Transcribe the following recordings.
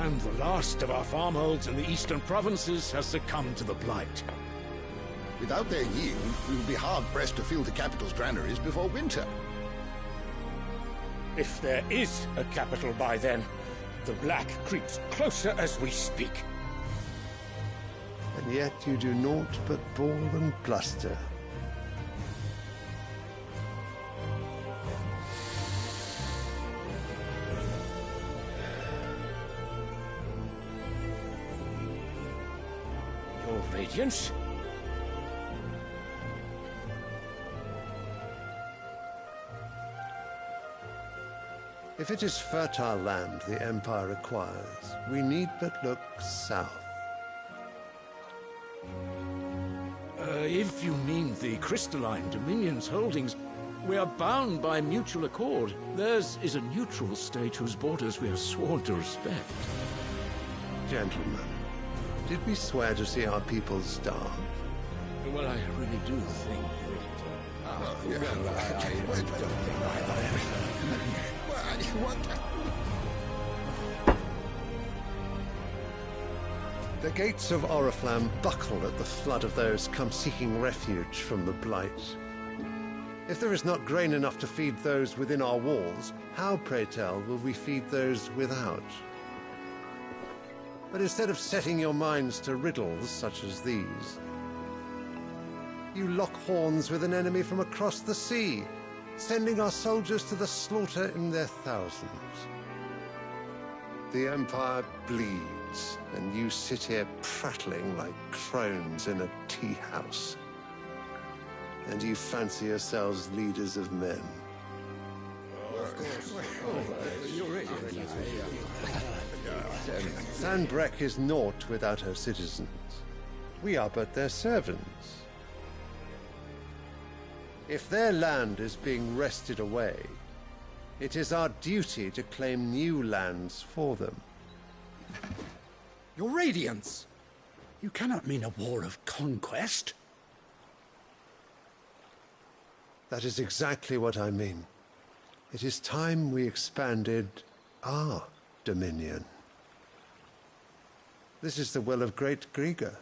And the last of our farmholds in the eastern provinces has succumbed to the blight. Without their yield, we will be hard-pressed to fill the capital's granaries before winter. If there is a capital by then, the black creeps closer as we speak. And yet you do naught but bawl and bluster. Your Radiance? If it is fertile land the Empire requires, we need but look south. If you mean the crystalline Dominion's holdings, we are bound by mutual accord. Theirs is a neutral state whose borders we are sworn to respect. Gentlemen, did we swear to see our people starve? Well, I really do think The gates of Oriflamme buckle at the flood of those come seeking refuge from the blight. If there is not grain enough to feed those within our walls, how, pray tell, will we feed those without? But instead of setting your minds to riddles such as these, you lock horns with an enemy from across the sea, sending our soldiers to the slaughter in their thousands. The Empire bleeds, and you sit here prattling like crones in a tea house. And you fancy yourselves leaders of men. Sandbreck is naught without her citizens. We are but their servants. If their land is being wrested away, it is our duty to claim new lands for them. Your Radiance! You cannot mean a war of conquest. That is exactly what I mean. It is time we expanded our dominion. This is the will of great Grieger.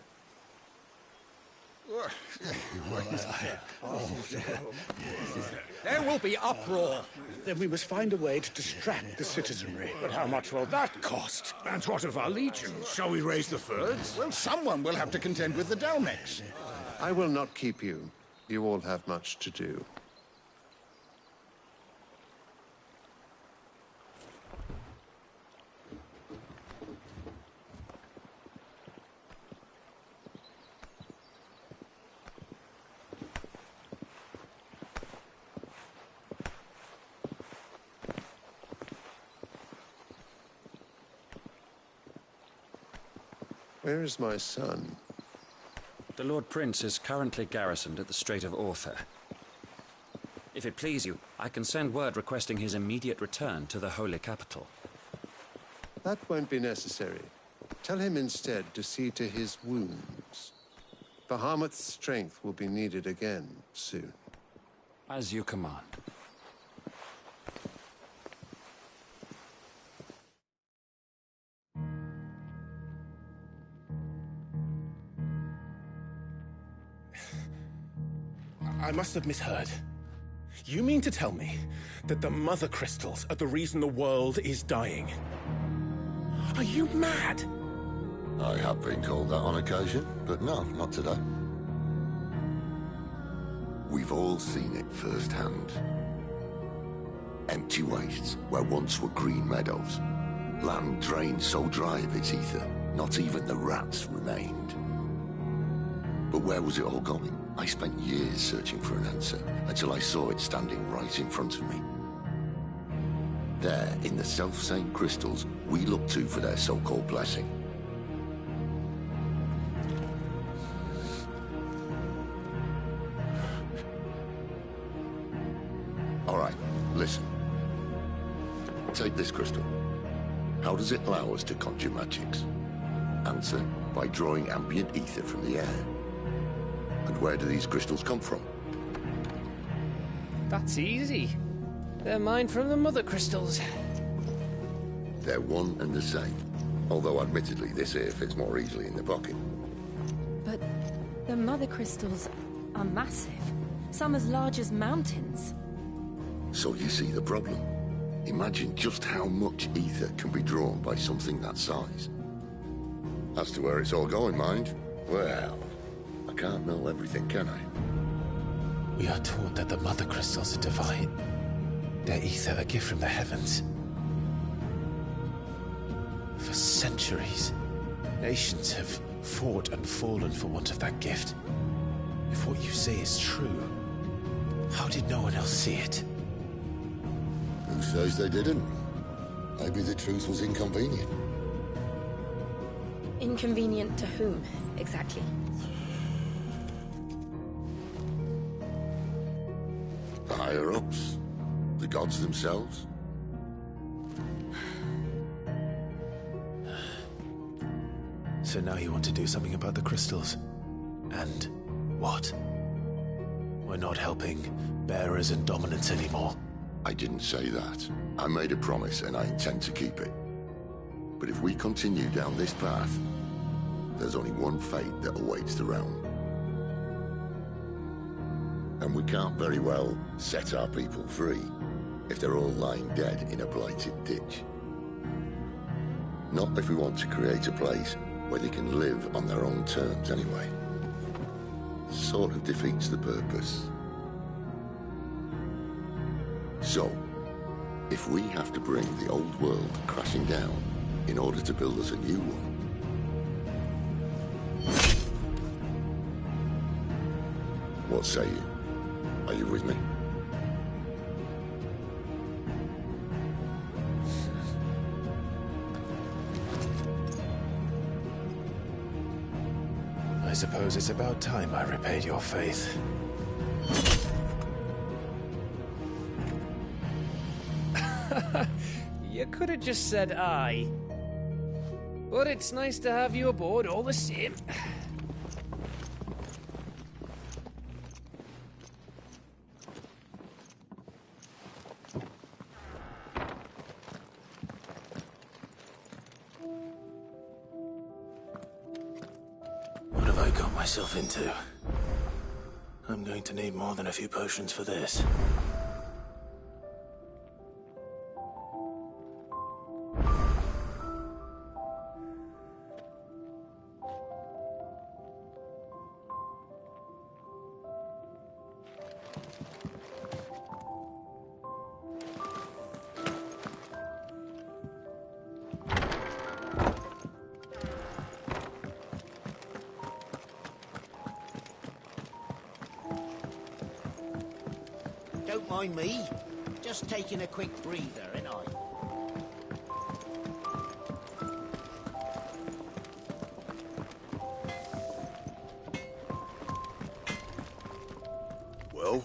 There will be uproar. Then we must find a way to distract the citizenry. But how much will that cost? And what of our legions? Shall we raise the furs? Well, someone will have to contend with the Dalmex. I will not keep you. You all have much to do. Where is my son? The Lord Prince is currently garrisoned at the Strait of Arthur. If it please you, I can send word requesting his immediate return to the Holy Capital. That won't be necessary. Tell him instead to see to his wounds. Bahamut's strength will be needed again soon. As you command. I must have misheard. You mean to tell me that the Mother Crystals are the reason the world is dying? Are you mad? I have been called that on occasion, but no, not today. We've all seen it firsthand. Empty wastes where once were green meadows. Land drained so dry of its ether, not even the rats remained. But where was it all going? I spent years searching for an answer, until I saw it standing right in front of me. There, in the self-same crystals we look to for their so-called blessing. All right, listen. Take this crystal. How does it allow us to conjure magics? Answer, by drawing ambient ether from the air. And where do these crystals come from? That's easy. They're mined from the Mother Crystals. They're one and the same. Although admittedly this here fits more easily in the pocket. But the mother crystals are massive. Some as large as mountains. So you see the problem. Imagine just how much ether can be drawn by something that size. As to where it's all going, mind, well, I can't know everything, can I? We are taught that the mother crystals are divine. Their ether a gift from the heavens. For centuries, nations have fought and fallen for want of that gift. If what you say is true, how did no one else see it? Who says they didn't? Maybe the truth was inconvenient. Inconvenient to whom, exactly? The higher-ups? The gods themselves? So now you want to do something about the crystals? And what? We're not helping bearers and dominants anymore. I didn't say that. I made a promise and I intend to keep it. But if we continue down this path, there's only one fate that awaits the realm. And we can't very well set our people free if they're all lying dead in a blighted ditch. Not if we want to create a place where they can live on their own terms anyway. Sort of defeats the purpose. So, if we have to bring the old world crashing down in order to build us a new one, what say you? Are you with me? I suppose it's about time I repaid your faith. You could have just said aye. But it's nice to have you aboard all the same. What have I got myself into? I'm going to need more than a few potions for this. Don't mind me. Just taking a quick breather, ain't I? Well?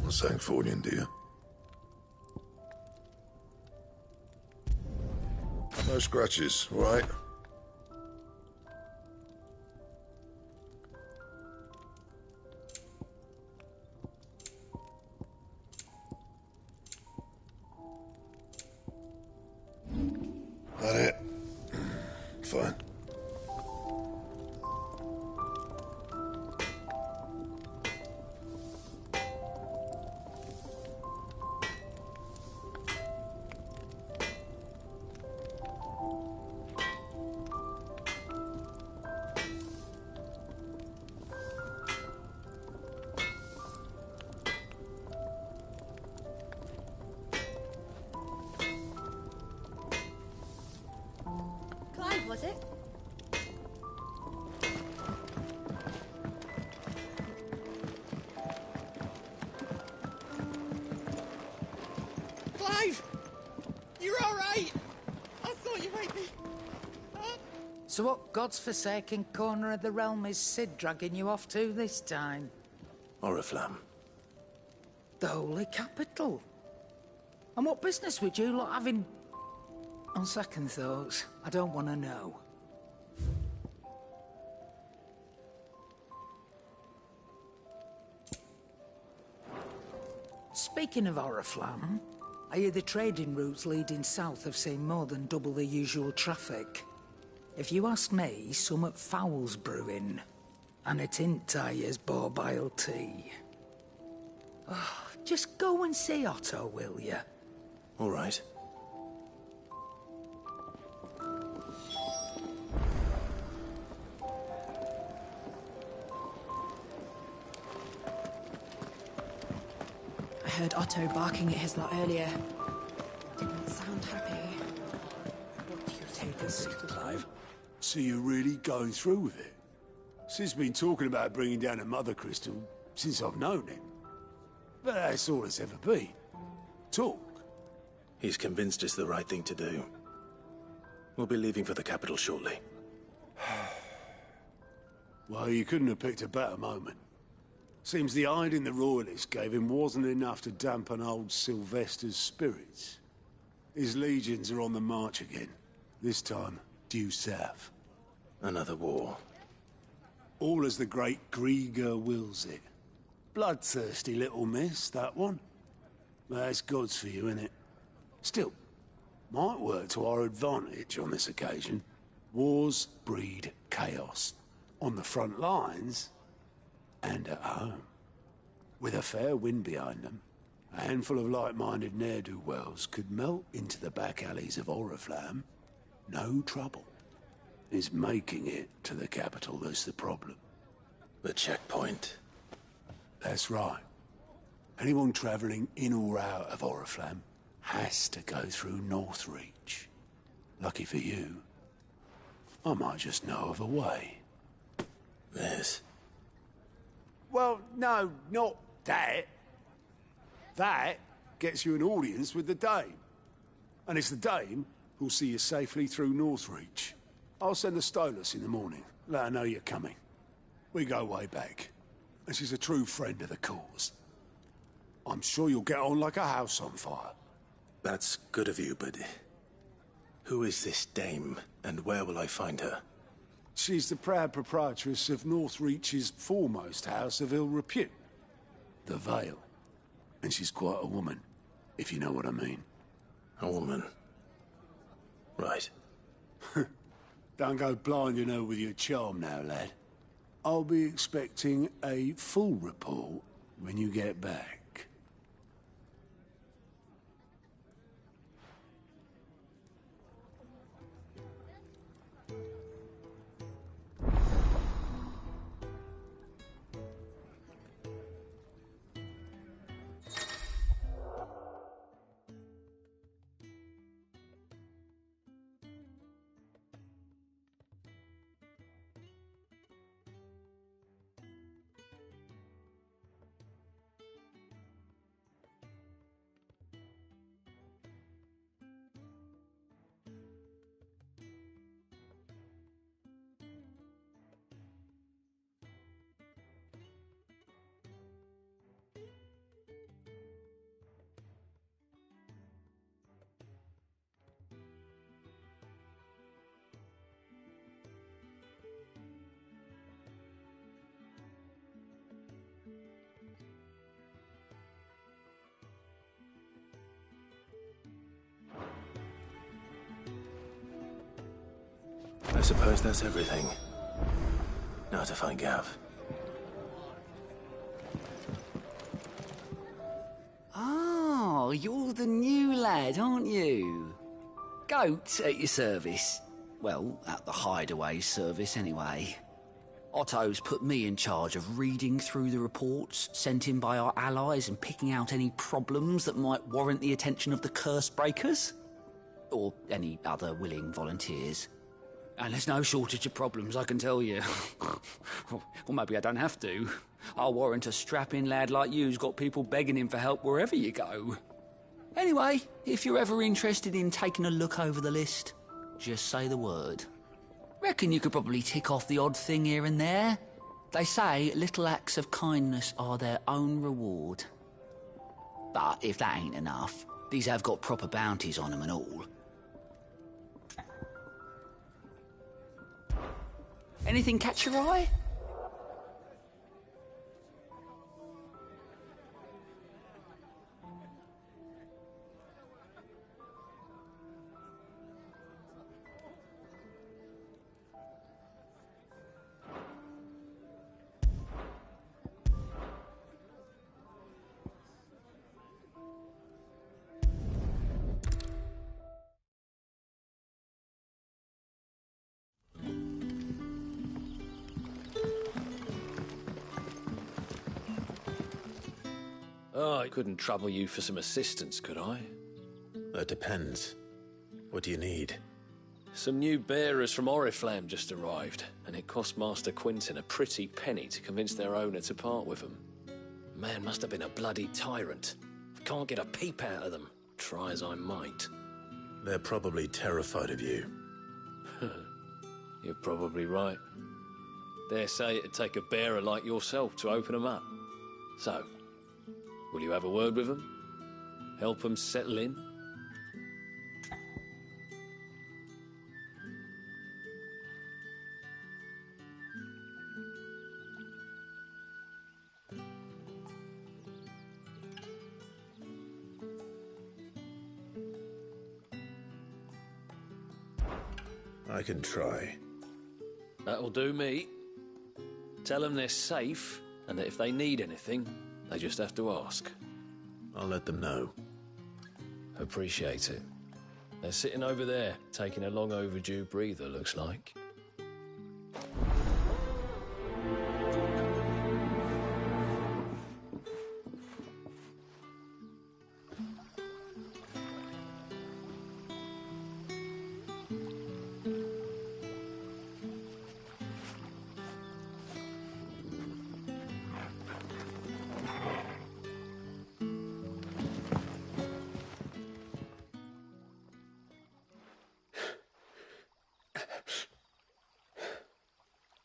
Sanctfordian, dear. No scratches, right? That it? Fine. was it? Clive! You're alright! I thought you might be... So what god's-forsaken corner of the realm is Cid dragging you off to this time? Oriflamme. The Holy Capital. And what business would you lot having... On second thoughts, I don't want to know. Speaking of Oriflamme, I hear the trading routes leading south have seen more than double the usual traffic. If you ask me, summat foul's brewing. And it ain't Tyre's borbile tea. Oh, just go and see Otto, will you? All right. I heard Otto barking at his lot earlier. Didn't sound happy. What do you think of Cid, Clive? So you're really going through with it? Sid's been talking about bringing down a mother crystal since I've known him. But that's all it's ever been. Talk. He's convinced it's the right thing to do. We'll be leaving for the capital shortly. Well, you couldn't have picked a better moment. Seems the hiding the royalists gave him wasn't enough to dampen old Sylvester's spirits. His legions are on the march again. This time, due south. Another war. All as the great Grieger wills it. Bloodthirsty little miss, that one. That's God's for you, innit? Still, might work to our advantage on this occasion. Wars breed chaos. On the front lines, and at home. With a fair wind behind them, a handful of like-minded ne'er-do-wells could melt into the back alleys of Oriflamme. No trouble. It's making it to the capital that's the problem. The checkpoint. That's right. Anyone travelling in or out of Oriflamme has to go through Northreach. Lucky for you, I might just know of a way. This? Well, no, not that. That gets you an audience with the Dame. And it's the Dame who'll see you safely through Northreach. I'll send the Stolas in the morning. Let her know you're coming. We go way back. And she's a true friend of the cause. I'm sure you'll get on like a house on fire. That's good of you, but... who is this dame, and where will I find her? She's the proud proprietress of Northreach's foremost house of ill repute. The Vale. And she's quite a woman, if you know what I mean. A woman? Right. Don't go blinding her with your charm now, lad. I'll be expecting a full report when you get back. I suppose that's everything. Now to find Gav. Oh, you're the new lad, aren't you? Goat at your service. Well, at the hideaway service, anyway. Otto's put me in charge of reading through the reports sent in by our allies and picking out any problems that might warrant the attention of the curse breakers. Or any other willing volunteers. And there's no shortage of problems, I can tell you. Or maybe I don't have to. I'll warrant a strapping lad like you's got people begging him for help wherever you go. Anyway, if you're ever interested in taking a look over the list, just say the word. Reckon you could probably tick off the odd thing here and there. They say little acts of kindness are their own reward. But if that ain't enough, these have got proper bounties on them and all. Anything catch your eye? Oh, I couldn't trouble you for some assistance, could I? That depends. What do you need? Some new bearers from Oriflamme just arrived, and it cost Master Quintin a pretty penny to convince their owner to part with them. Man must have been a bloody tyrant. Can't get a peep out of them, try as I might. They're probably terrified of you. You're probably right. Dare say it'd take a bearer like yourself to open them up. So, will you have a word with them? Help them settle in? I can try. That'll do me. Tell them they're safe, and that if they need anything, they just have to ask. I'll let them know. Appreciate it. They're sitting over there, taking a long overdue breather, looks like.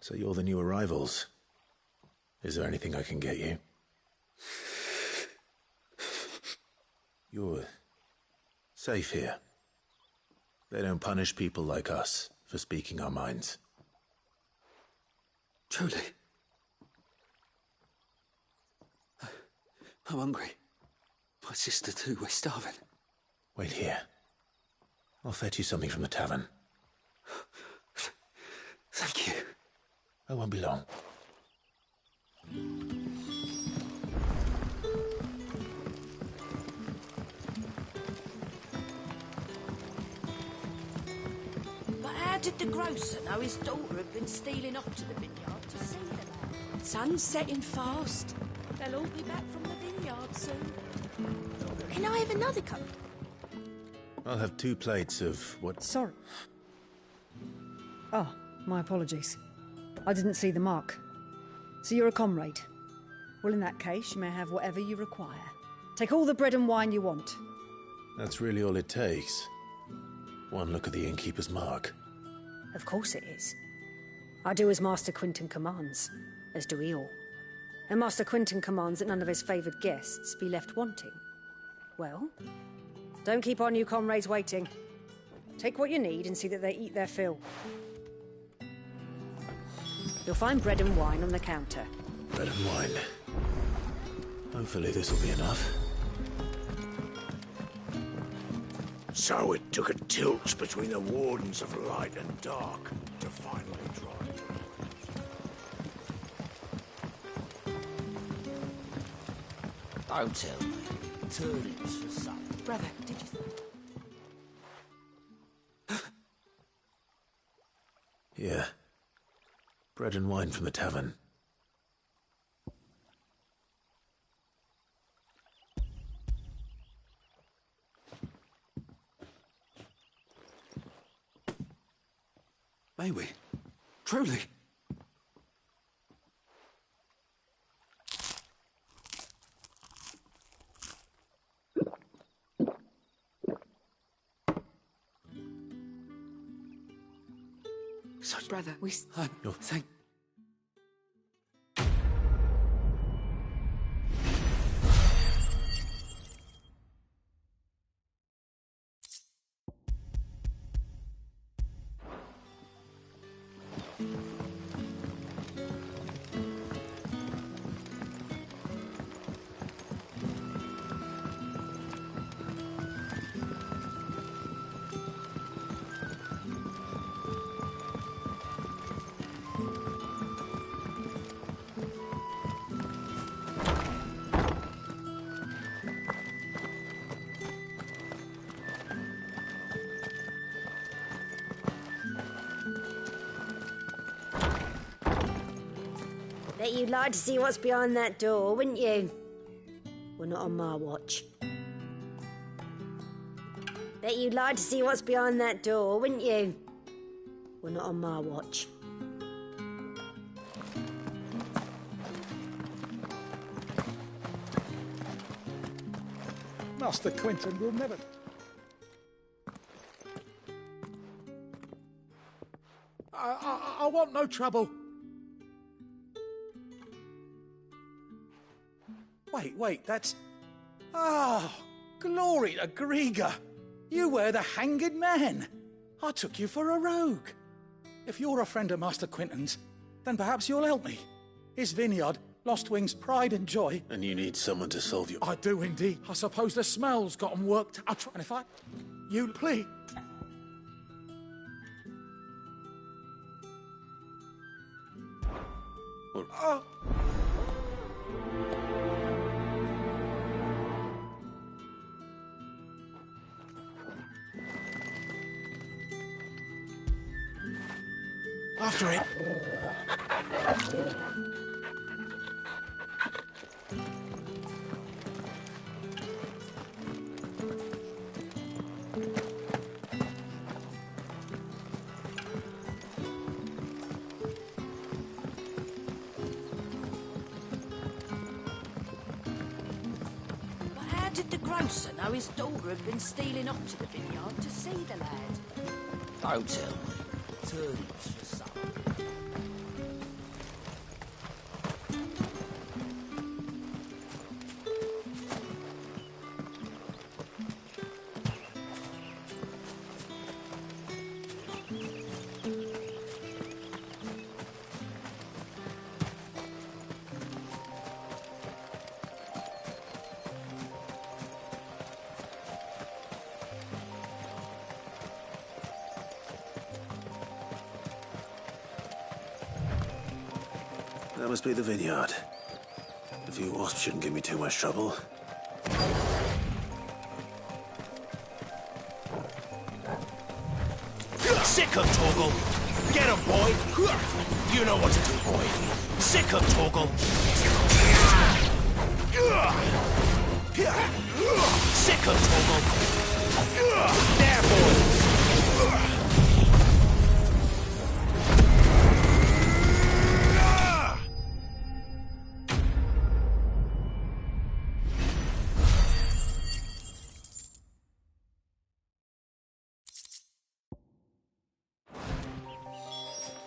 So you're the new arrivals. Is there anything I can get you? You're safe here. They don't punish people like us for speaking our minds. Truly. I'm hungry. My sister too, we're starving. Wait here. I'll fetch you something from the tavern. Thank you. I won't be long. But how did the grocer know his daughter had been stealing off to the vineyard to see them out? Sun's setting fast. They'll all be back from the vineyard soon. Can I have another cup? I'll have 2 plates of what... Sorry. Oh, my apologies. I didn't see the mark. So you're a comrade. Well, in that case, you may have whatever you require. Take all the bread and wine you want. That's really all it takes. One look at the innkeeper's mark. Of course it is. I do as Master Quintin commands, as do we all. And Master Quintin commands that none of his favoured guests be left wanting. Well, don't keep our new comrades waiting. Take what you need and see that they eat their fill. You'll find bread and wine on the counter. Bread and wine. Hopefully this will be enough. So it took a tilt between the Wardens of Light and Dark to finally drive. Don't tell me. Turnips for supper. Brother, did you... Yeah. Bread and wine from the tavern. May we? Truly? Such brother, we... No, thank... Bet you'd like to see what's behind that door, wouldn't you? Well, not on my watch. Bet you'd like to see what's behind that door, wouldn't you? Well, not on my watch. Master Quintin will never... I want no trouble. Wait, that's... Ah, glory to Griga. You were the hanged man. I took you for a rogue. If you're a friend of Master Quintin's, then perhaps you'll help me. His vineyard, Lost Wing's pride and joy. And you need someone to solve your... I do indeed. I suppose the smell's got 'em worked. I'll try... And if I... You please... Oh. After it. But how did the grocer know his daughter had been stealing off to the vineyard to see the lad? Don't tell me. Turnips for supper. That must be the vineyard. A few wasps shouldn't give me too much trouble. Sick of Torgal! Get him, boy! You know what to do, boy! Sick of Torgal! Sick of Torgal! There, boy!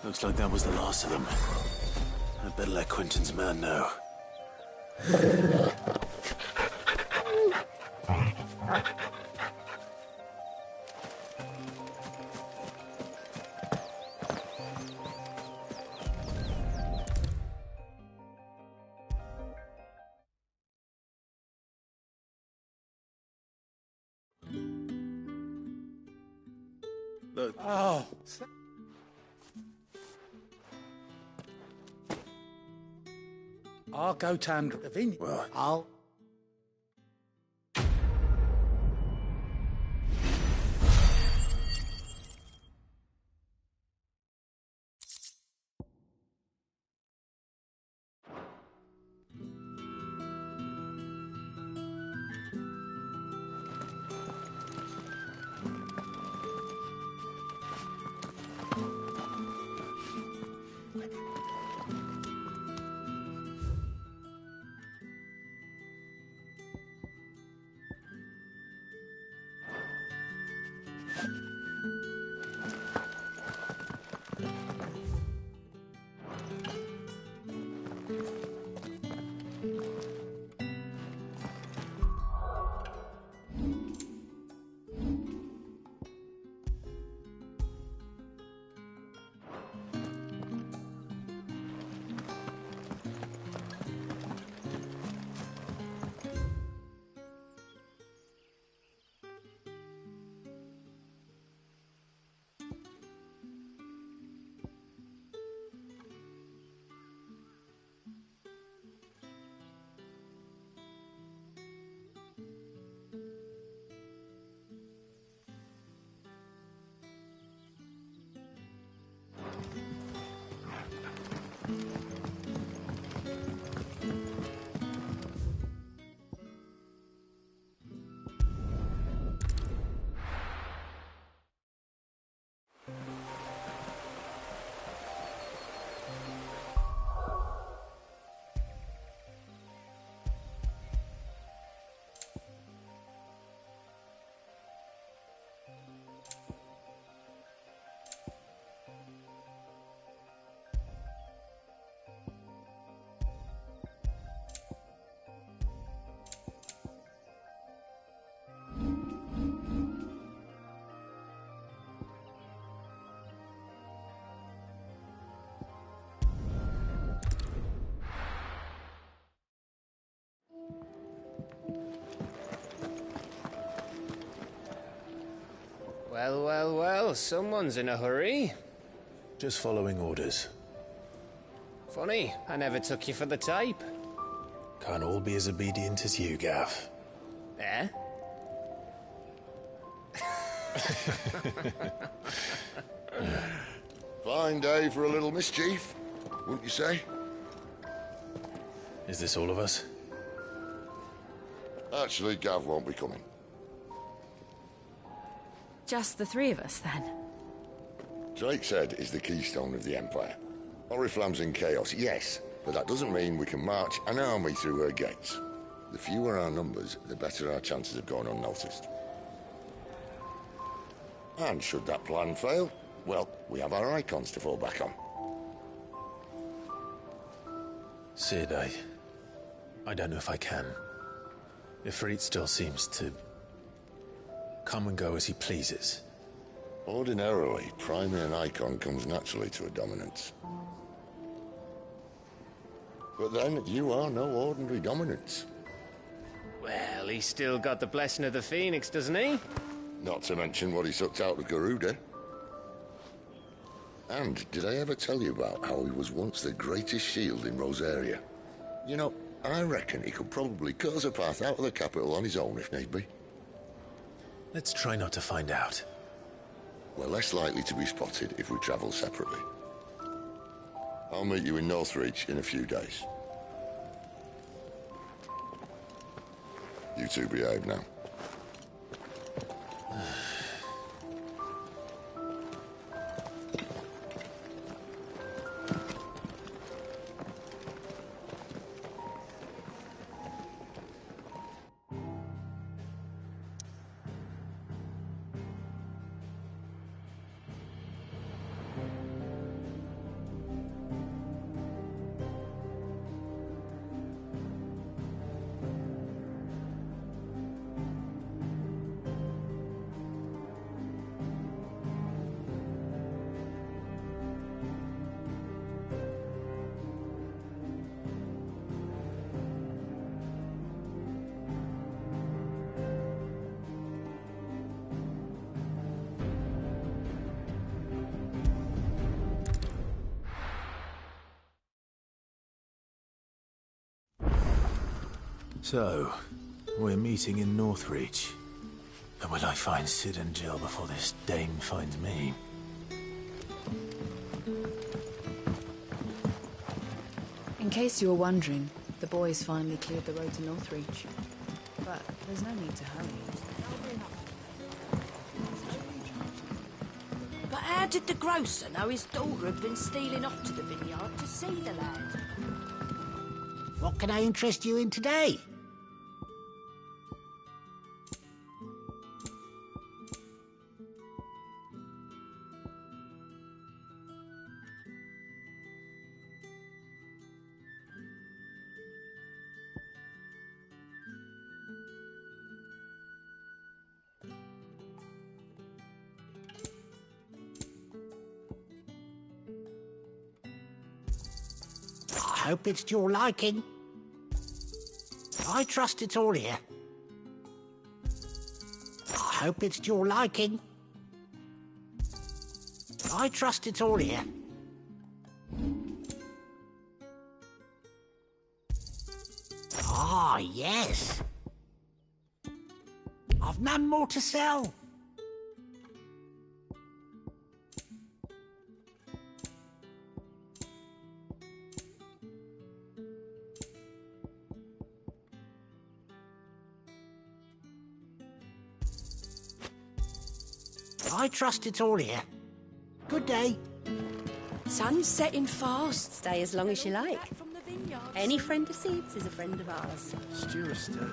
Looks like that was the last of them. I'd better let Quintin's man know. Oh. I'll go to the vineyard. Well, I'll... Well, well, well, someone's in a hurry. Just following orders. Funny, I never took you for the type. Can't all be as obedient as you, Gav. Eh? Fine day for a little mischief, wouldn't you say? Is this all of us? Actually, Gav won't be coming. Just the three of us, then? Drake's Head is the keystone of the Empire. Oriflamme's in chaos, yes, but that doesn't mean we can march an army through her gates. The fewer our numbers, the better our chances of going unnoticed. And should that plan fail, well, we have our icons to fall back on. Sid, I don't know if I can. Ifrit still seems to come and go as he pleases. Ordinarily, priming an icon comes naturally to a dominance. But then, you are no ordinary dominance. Well, he's still got the blessing of the Phoenix, doesn't he? Not to mention what he sucked out of Garuda. And did I ever tell you about how he was once the greatest shield in Rosaria? You know, I reckon he could probably cut us a path out of the capital on his own if need be. Let's try not to find out. We're less likely to be spotted if we travel separately. I'll meet you in Northreach in a few days. You two behave now. So, we're meeting in Northreach. And will I find Sid and Jill before this dame finds me? In case you were wondering, the boys finally cleared the road to Northreach. But there's no need to hurry. But how did the grocer know his daughter had been stealing off to the vineyard to see the lad? What can I interest you in today? hope it's to your liking. I trust it's all here. I hope it's to your liking. I trust it's all here. Ah, yes. I've none more to sell. I trust it's all here. Good day. Sun's setting fast. Stay as long as you like. Any friend of Seed's is a friend of ours. Stewester.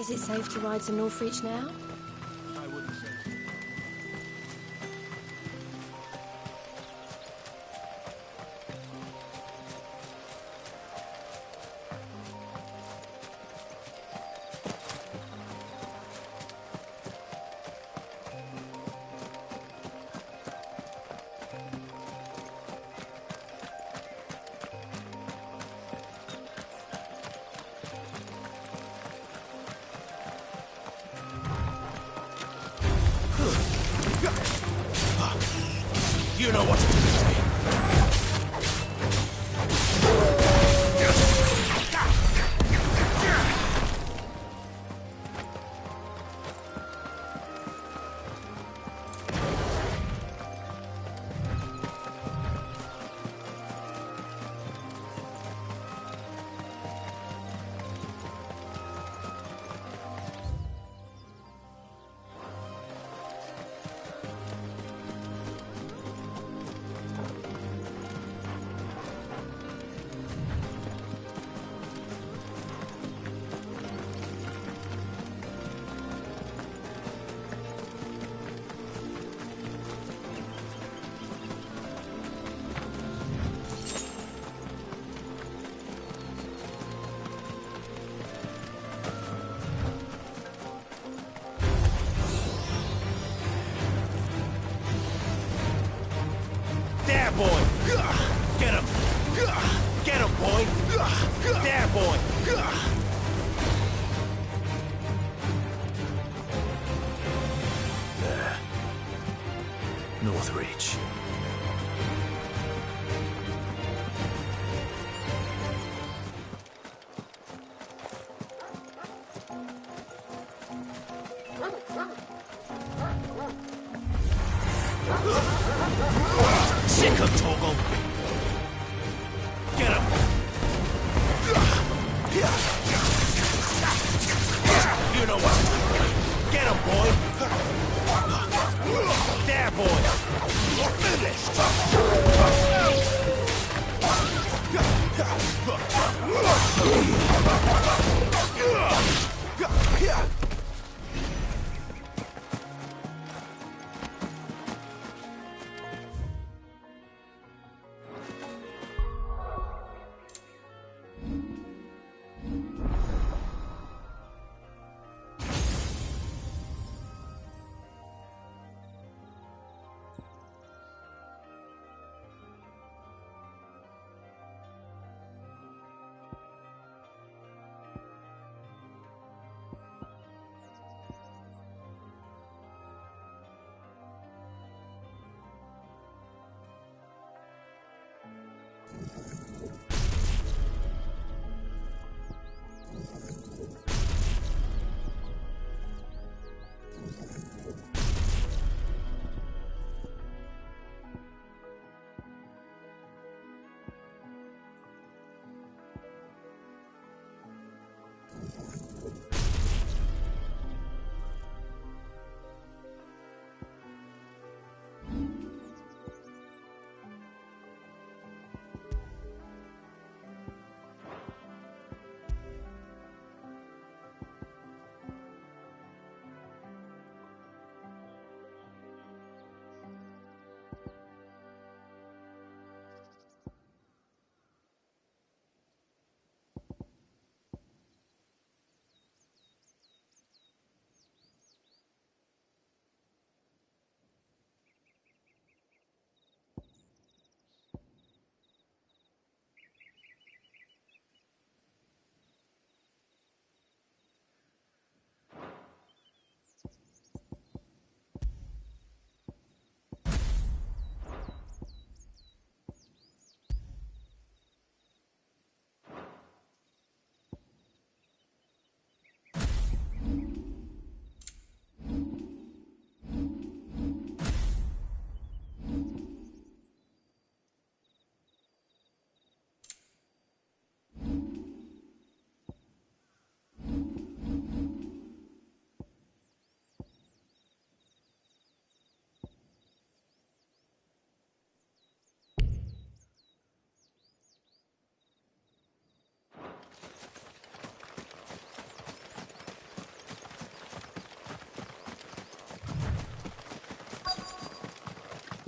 Is it safe to ride to Northreach now? I wouldn't say so. You know what to do. There, boy! Get him! Get him, boy! There, boy! There. Northreach. Sick of Torgal! Get him! You know what to do. Get him, boy! There, boy! You're finished!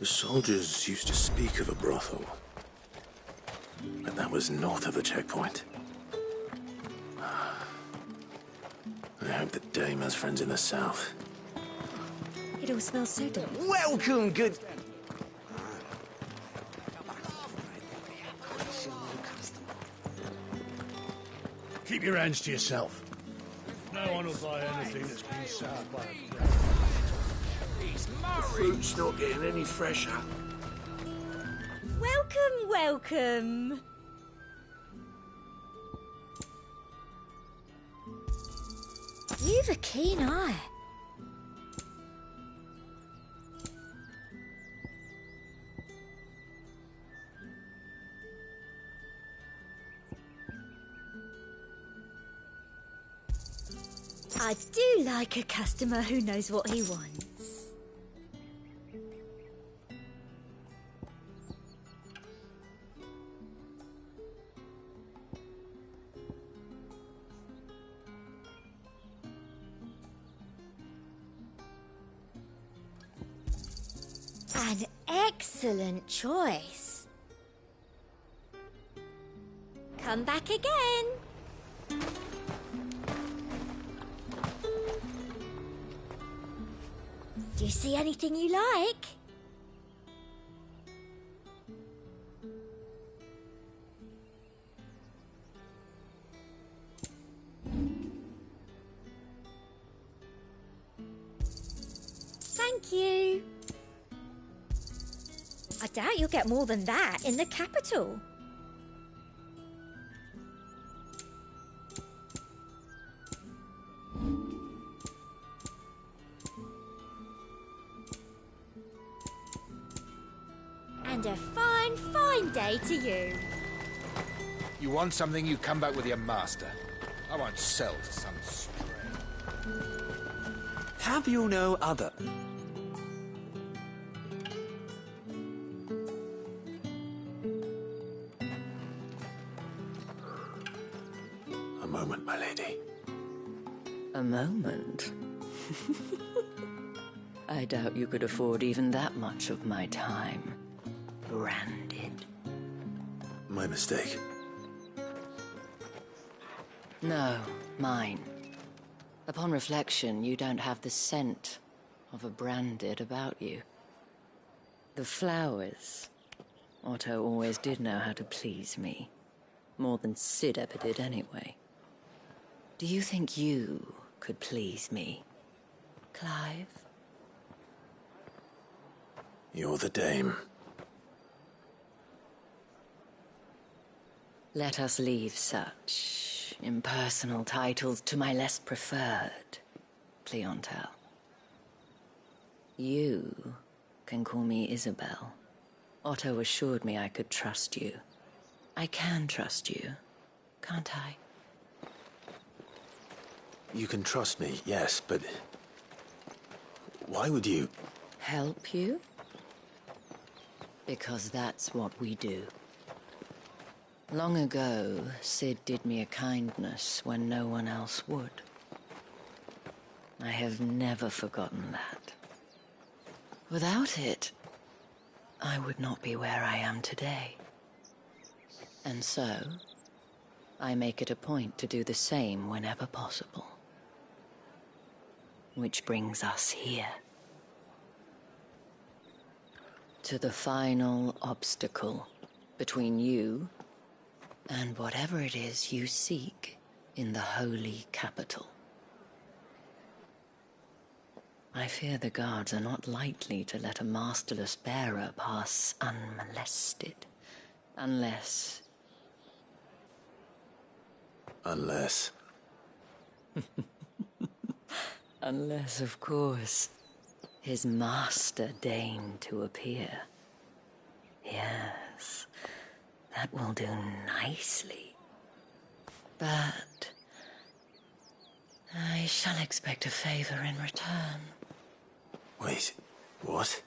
soldiers used to speak of a brothel. But that was north of the checkpoint. I hope the dame has friends in the south. It all smells so delicious. Welcome, good... Keep your hands to yourself. No one will buy anything that's been soured by a The fruit's not getting any fresher. Welcome, welcome. You've a keen eye. I do like a customer who knows what he wants. An excellent choice. Come back again. Do you see anything you like? Thank you. I doubt you'll get more than that in the capital. And a fine, fine day to you. You want something, you come back with your master. I won't sell to some stray. Have you no other? A moment, my lady. A moment? I doubt you could afford even that much of my time. Branded. My mistake. No, mine. Upon reflection, you don't have the scent of a branded about you. The flowers. Otto always did know how to please me. More than Sid ever did anyway. Do you think you could please me, Clive? You're the dame. Let us leave such impersonal titles to my less preferred clientele. You can call me Isabel. Otto assured me I could trust you. I can trust you, can't I? You can trust me, yes, but... why would you... Help you? Because that's what we do. Long ago, Sid did me a kindness when no one else would. I have never forgotten that. Without it, I would not be where I am today. And so, I make it a point to do the same whenever possible. Which brings us here. To the final obstacle between you and whatever it is you seek in the holy capital. I fear the guards are not likely to let a masterless bearer pass unmolested, unless... Unless... Unless, of course, his master deigned to appear. Yes, that will do nicely. But I shall expect a favor in return. Wait, what?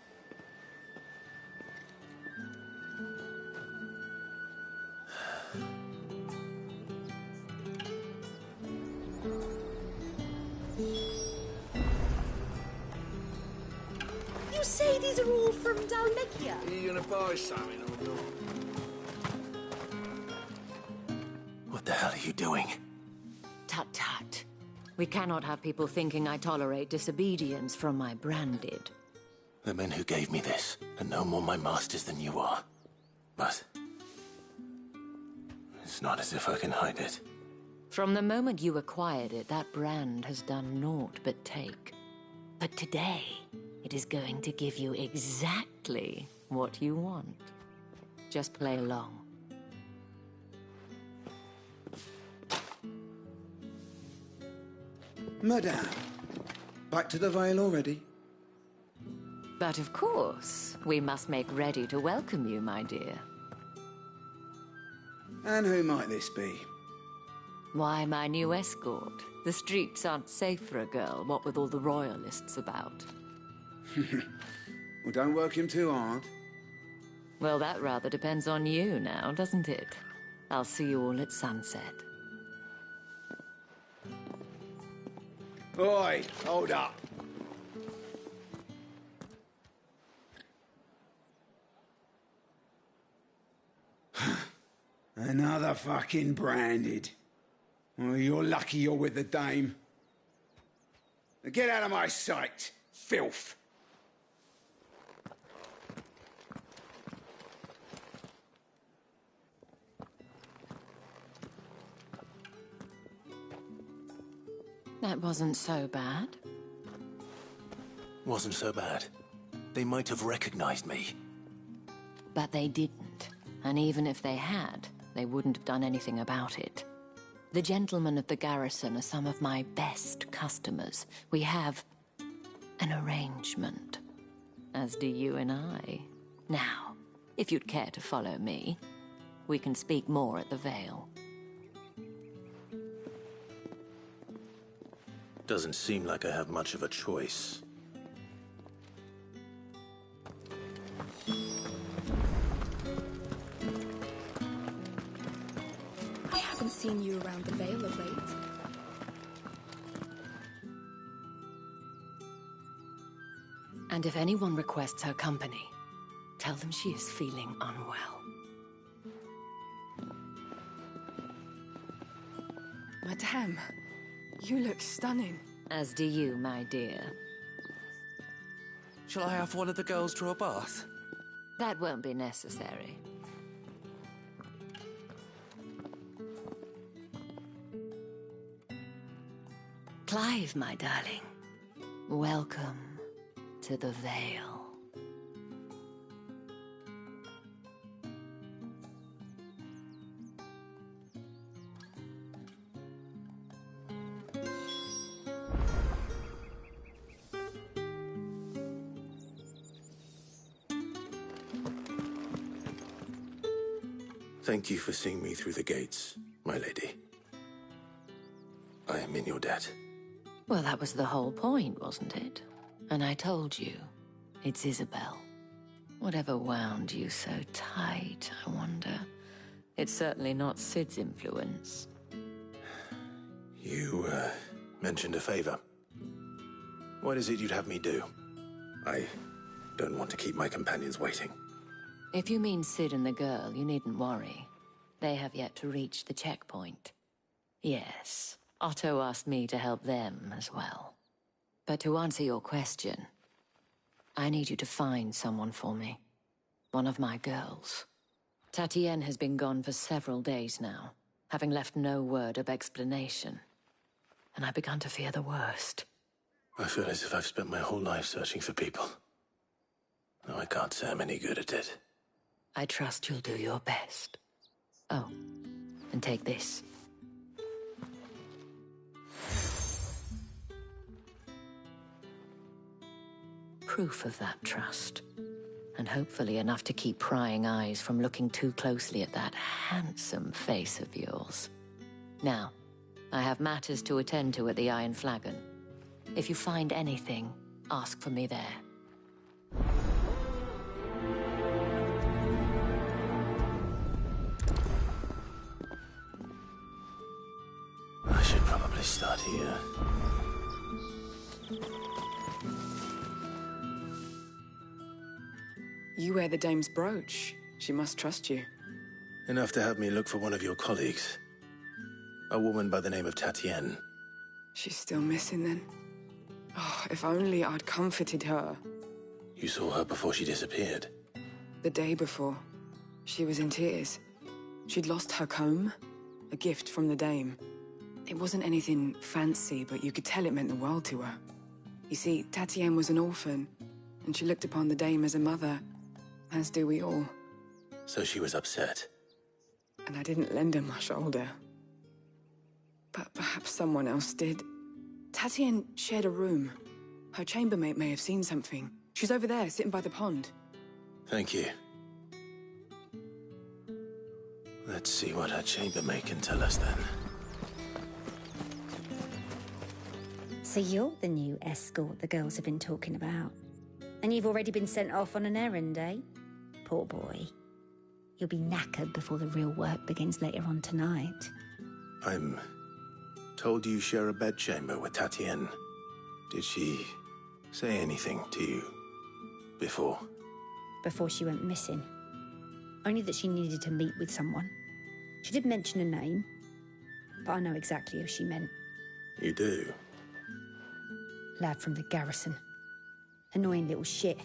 You say ladies are all from Dalmekia. Are you gonna buy something or not? What the hell are you doing? Tut tut. We cannot have people thinking I tolerate disobedience from my branded. The men who gave me this are no more my masters than you are. But it's not as if I can hide it. From the moment you acquired it, that brand has done naught but take. But today, it is going to give you exactly what you want. Just play along. Madame, back to the Vale already? But of course, we must make ready to welcome you, my dear. And who might this be? Why, my new escort. The streets aren't safe for a girl, what with all the royalists about. Well, don't work him too hard. Well, that rather depends on you now, doesn't it? I'll see you all at sunset. Oi, hold up. Another fucking branded. Well, you're lucky you're with the dame. Now get out of my sight, filth. That wasn't so bad. Wasn't so bad. They might have recognized me. But they didn't. And even if they had, they wouldn't have done anything about it. The gentlemen of the garrison are some of my best customers. We have an arrangement, as do you and I. Now, if you'd care to follow me, we can speak more at the Vale. Doesn't seem like I have much of a choice. I haven't seen you around the Vale of late. And if anyone requests her company, tell them she is feeling unwell. Madame, you look stunning. As do you, my dear. Shall I have one of the girls draw a bath? That won't be necessary. Clive, my darling. Welcome to the Vale. Thank you for seeing me through the gates, my lady. I am in your debt. Well, that was the whole point, wasn't it? And I told you, it's Isabel. Whatever wound you so tight, I wonder. It's certainly not Sid's influence. You, mentioned a favor. What is it you'd have me do? I don't want to keep my companions waiting. If you mean Sid and the girl, you needn't worry. They have yet to reach the checkpoint. Yes, Otto asked me to help them as well. But to answer your question, I need you to find someone for me. One of my girls. Tatienne has been gone for several days now, having left no word of explanation. And I've begun to fear the worst. I feel as if I've spent my whole life searching for people. Though I can't say I'm any good at it. I trust you'll do your best. Oh, and take this. Proof of that trust. And hopefully enough to keep prying eyes from looking too closely at that handsome face of yours. Now, I have matters to attend to at the Iron Flagon. If you find anything, ask for me there. I should probably start here. You wear the dame's brooch. She must trust you. Enough to have me look for one of your colleagues. A woman by the name of Tatienne. She's still missing then. Oh, if only I'd comforted her. You saw her before she disappeared? The day before. She was in tears. She'd lost her comb, a gift from the dame. It wasn't anything fancy, but you could tell it meant the world to her. You see, Tatienne was an orphan, and she looked upon the dame as a mother, as do we all. So she was upset. And I didn't lend her my shoulder. But perhaps someone else did. Tatienne shared a room. Her chambermaid may have seen something. She's over there, sitting by the pond. Thank you. Let's see what her chambermaid can tell us then. So you're the new escort the girls have been talking about. And you've already been sent off on an errand, eh? Poor boy. You'll be knackered before the real work begins later on tonight. I'm told you share a bedchamber with Tatienne. Did she say anything to you before? Before she went missing. Only that she needed to meet with someone. She did mention a name, but I know exactly who she meant. You do? Lad from the garrison. Annoying little shit.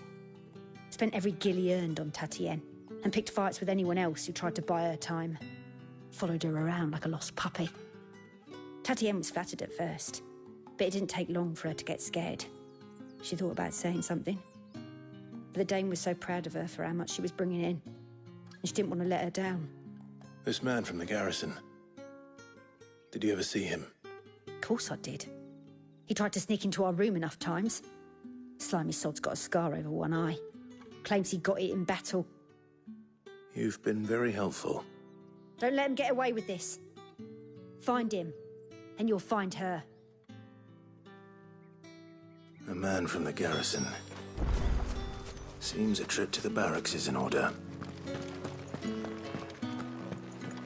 Spent every guil he earned on Tatienne, and picked fights with anyone else who tried to buy her time. Followed her around like a lost puppy. Tatienne was flattered at first, but it didn't take long for her to get scared. She thought about saying something. But the dame was so proud of her for how much she was bringing in, and she didn't want to let her down. This man from the garrison. Did you ever see him? Of course I did. He tried to sneak into our room enough times. Slimy sod's got a scar over one eye. Claims he got it in battle. You've been very helpful. Don't let him get away with this. Find him, and you'll find her. A man from the garrison. Seems a trip to the barracks is in order.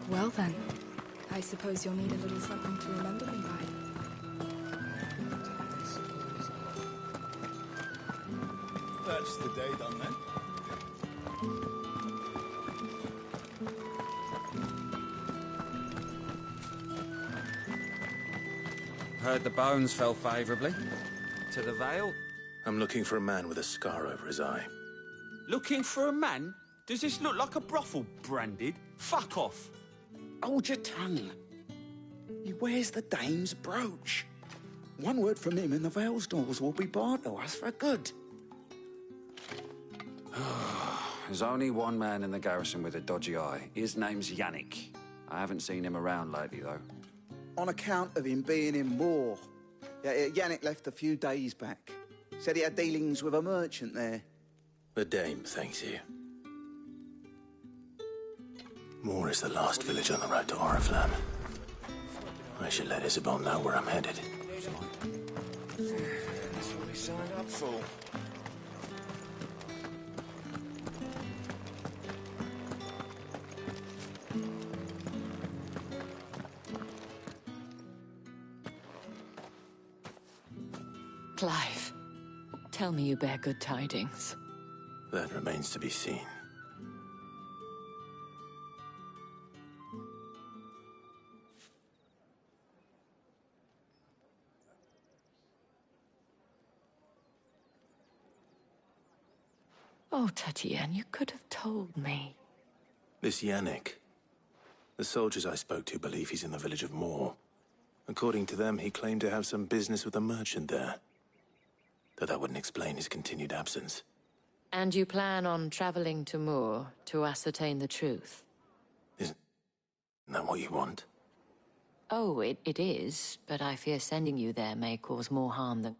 Well then, I suppose you'll need a little something to remember me by. That's the day done then. Heard the bones fell favourably. To the Vale? I'm looking for a man with a scar over his eye. Looking for a man? Does this look like a brothel, Branded? Fuck off. Hold your tongue. He wears the dame's brooch. One word from him and the Vale's doors will be barred to us for good. There's only one man in the garrison with a dodgy eye. His name's Yannick. I haven't seen him around lately, though. On account of him being in war. Yannick left a few days back. Said he had dealings with a merchant there. The dame thanks you. Moor is the last village on the road to Oriflamme. I should let Isabel know where I'm headed. That's what we signed up for. Clive, tell me you bear good tidings. That remains to be seen. Oh, Tatienne, you could have told me. This Yannick. The soldiers I spoke to believe he's in the village of Moor. According to them, he claimed to have some business with a merchant there. Though that wouldn't explain his continued absence. And you plan on traveling to Moor to ascertain the truth? Isn't that what you want? Oh, it is, but I fear sending you there may cause more harm than